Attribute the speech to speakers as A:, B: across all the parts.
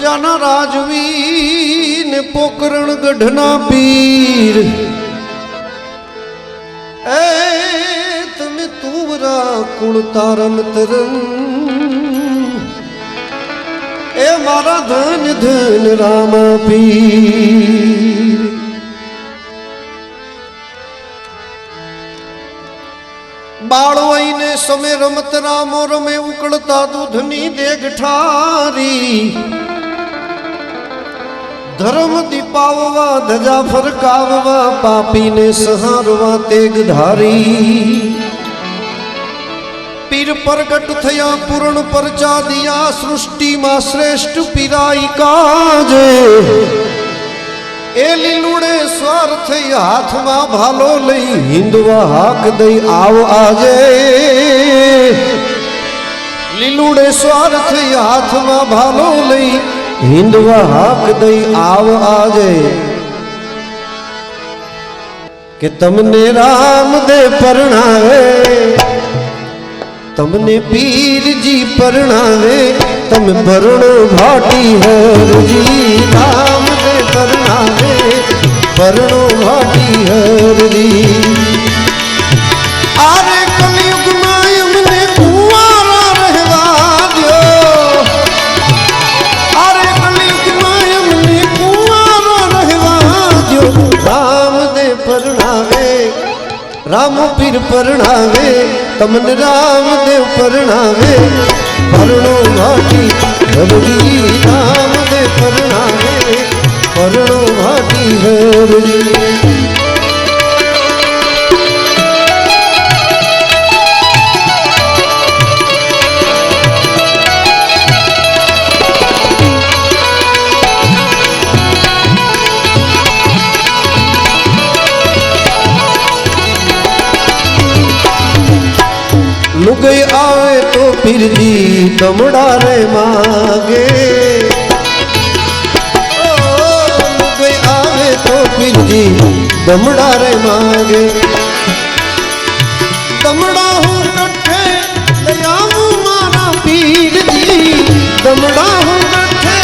A: પ્રજાના રાજવી ને પોકરણ ગઢના પીર એ તમે તુવરા કુળ તારન તરન એ મારા ધન ધન રામ પીર બાળો આઈને સમે રમત રામો રમે ઉકળતા દૂધની દેગ ઠારી ધર્મ દીપાવવા ધજા ફરકાવવા પાપીને સહારવા તેગ ધારી પીર પ્રગટ થયા પૂર્ણ પરચા દિયા સૃષ્ટિમાં શ્રેષ્ઠ પીરાઈ કાજે એ લીલુડે સ્વાર્થ હાથમાં ભાલો લઈ હિંદવા હાક દઈ આવ આજે લીલુડે સ્વાર્થ હાથમાં ભાલો લઈ હિંદવા હાક દઈ આવ આજે કે તમને રામ દે પરણાવે તમને પીરજી પરણાવે તમે પરણો ભાટી હરજી રામ દે પરણાવે પરણો ભાટી હરજી આરે કલયુગમાં એમને કુંવારા રહેવા દો આરે કલયુગમાં એમને કુંવારા રહેવા દો રામ દે પરણાવે રામ પીર પરણાવે તમને રામદેવ પરણાવે પરણો ભાટી હરજી રામદેવ પરણાવે પરણો ભાટી હરજી લુગઈ આવે તો પીરજી તમડા રે માગે લુગઈ આવે તો પીરજી તમડા રે માગે તમડા હું કઠે લઈ આવું મારા પીરજી તમડા હું કઠે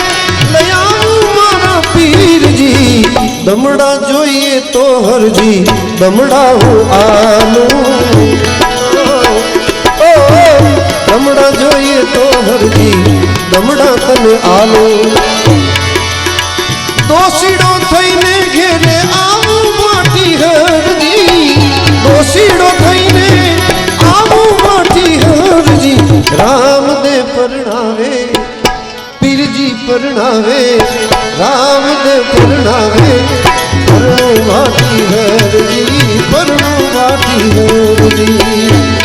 A: લઈ આવું મારા પીરજી તમડા જોઈએ તો હરજી તમડા હું આલું દમડા જોઈએ તો હરજી દમડા તને આલો દોષીડો થઈને ઘેરે આવું માટી હરજી દોષીડો થઈને આવું માટી હરજી રામ દે પરણાવે પીરજી પરણાવે રામ દે પરણાવે પરણો માટી હરજી પરણો માટી હરજી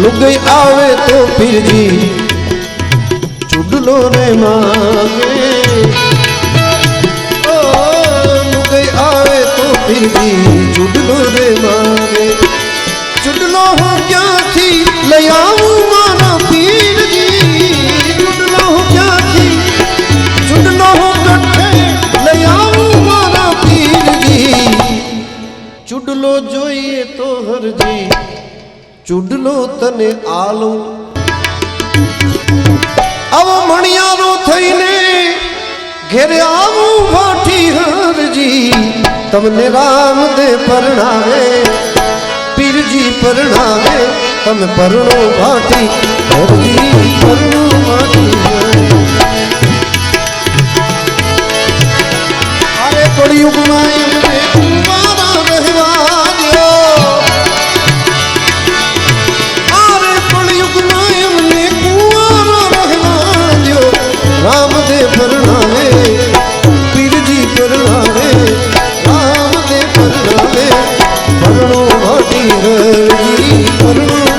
A: લુગઈ આવે તો પીરજી ચુડલો રે માગે ઓ લુગઈ આવે તો પીરજી ચુડલો રે માગે ચુડલો હું ક્યાંથી લઈ આવું મારા પીરજી ચુડલો હું ક્યાંથી ચુડલો હું કઠે લઈ આવું મારા પીરજી ચુડલો જોઈએ તો હરજી ચુડલો તને આલો આવો મણિયારો થઈને ઘેરે આવું ભાટી હરજી તમને રામ દે પરણાવે પીરજી પરણાવે તમે પરણો ભાટી હરજી પરણો ભાટી અરે કળિયુગમાં એમને કુંવારા રહેવા દો રામ દે પરણાવે પીરજી પરણાવે રામ દે પરણાવે પરણો ભાટી હરજી પરણો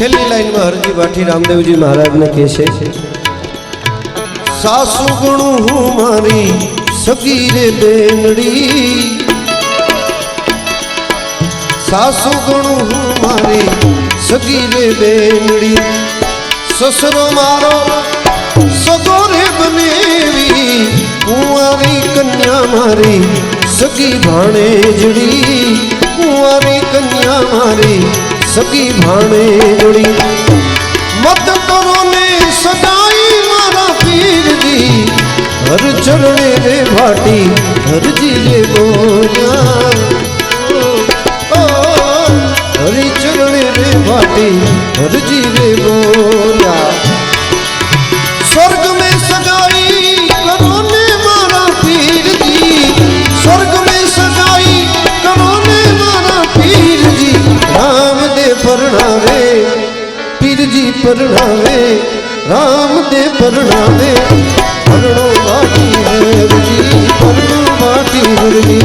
A: छेली लाइन में हरजी बाठी रामदेव जी महाराज ने कहे सासू गणु हूँ मारी सगी रे बेनड़ी सासू गणु हूँ मारी सगी रे बेनड़ी ससुरो मारो सगोरे बनेवी कुंवारी कन्या मारी सगी भाणे जड़ी कुंवारी कन्या मारी सगी भाणे जड़ी मत करो ने सदाई मारा पीर जी हर चरणे रे भाटी हर जी रे बोया हरि चरणे रे भाटी हर जी रे बोया स्वर्ग में सगाई करो ने मारा पीर जी स्वर्ग में सगाई करो ने मारा पीर जी राम दे परणावे पीर जी परणावे राम दे परणावे परणो बाटी हर जी परणो बाटी हर जी